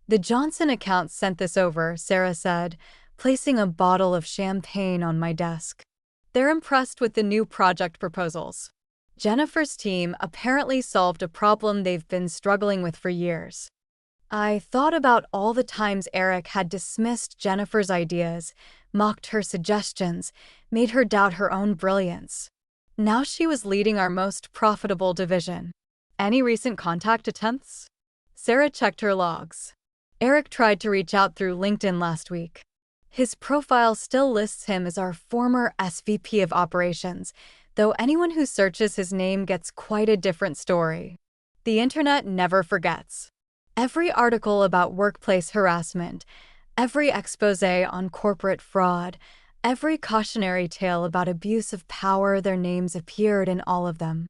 The Johnson account sent this over, Sarah said, placing a bottle of champagne on my desk. They're impressed with the new project proposals. Jennifer's team apparently solved a problem they've been struggling with for years. I thought about all the times Eric had dismissed Jennifer's ideas, mocked her suggestions, made her doubt her own brilliance. Now she was leading our most profitable division. Any recent contact attempts? Sarah checked her logs. Eric tried to reach out through LinkedIn last week. His profile still lists him as our former SVP of operations, though anyone who searches his name gets quite a different story. The internet never forgets. Every article about workplace harassment, every expose on corporate fraud, every cautionary tale about abuse of power, their names appeared in all of them.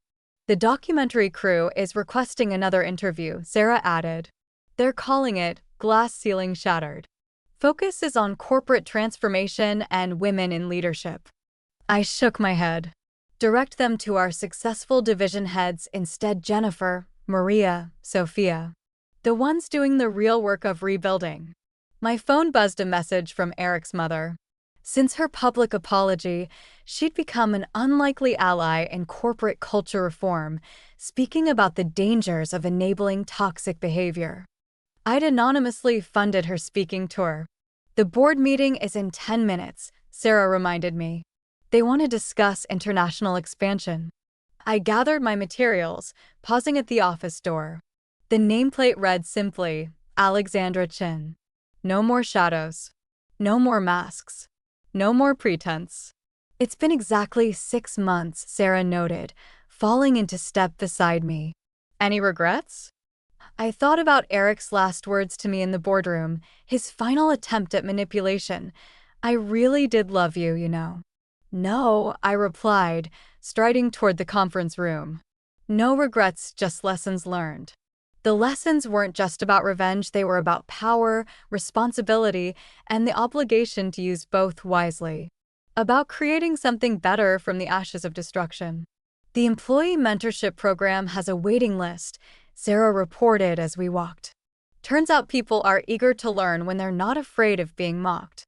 The documentary crew is requesting another interview, Sarah added. They're calling it Glass Ceiling Shattered. Focus is on corporate transformation and women in leadership. I shook my head. Direct them to our successful division heads instead, Jennifer, Maria, Sophia. The ones doing the real work of rebuilding. My phone buzzed a message from Eric's mother. Since her public apology, she'd become an unlikely ally in corporate culture reform, speaking about the dangers of enabling toxic behavior. I'd anonymously funded her speaking tour. The board meeting is in 10 minutes, Sarah reminded me. They want to discuss international expansion. I gathered my materials, pausing at the office door. The nameplate read simply, Alexandra Chin. No more shadows. No more masks. No more pretense. It's been exactly 6 months, Sarah noted, falling into step beside me. Any regrets? I thought about Eric's last words to me in the boardroom, his final attempt at manipulation. I really did love you, you know. No, I replied, striding toward the conference room. No regrets, just lessons learned. The lessons weren't just about revenge, they were about power, responsibility, and the obligation to use both wisely. About creating something better from the ashes of destruction. The employee mentorship program has a waiting list, Sarah reported as we walked. Turns out people are eager to learn when they're not afraid of being mocked.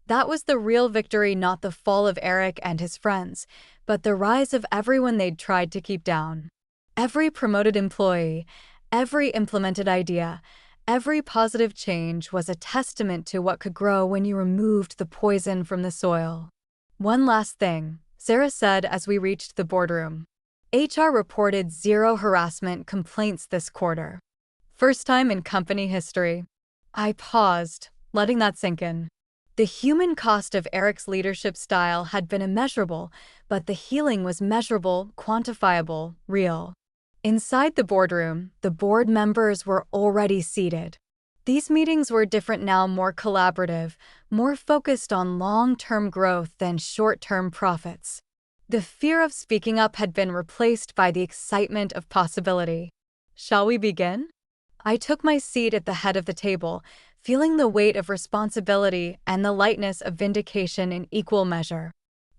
That was the real victory, not the fall of Eric and his friends, but the rise of everyone they'd tried to keep down. Every promoted employee, every implemented idea, every positive change was a testament to what could grow when you removed the poison from the soil. One last thing, Sarah said as we reached the boardroom. HR reported 0 harassment complaints this quarter. First time in company history. I paused, letting that sink in. The human cost of Eric's leadership style had been immeasurable, but the healing was measurable, quantifiable, real. Inside the boardroom, the board members were already seated. These meetings were different now, more collaborative, more focused on long-term growth than short-term profits. The fear of speaking up had been replaced by the excitement of possibility. Shall we begin? I took my seat at the head of the table, feeling the weight of responsibility and the lightness of vindication in equal measure.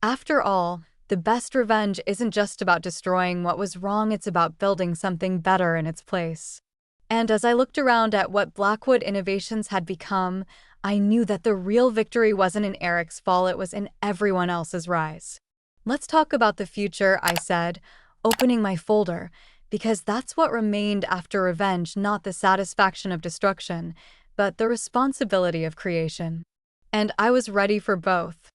After all, the best revenge isn't just about destroying what was wrong, it's about building something better in its place. And as I looked around at what Blackwood Innovations had become, I knew that the real victory wasn't in Eric's fall, it was in everyone else's rise. Let's talk about the future, I said, opening my folder, because that's what remained after revenge, not the satisfaction of destruction, but the responsibility of creation. And I was ready for both.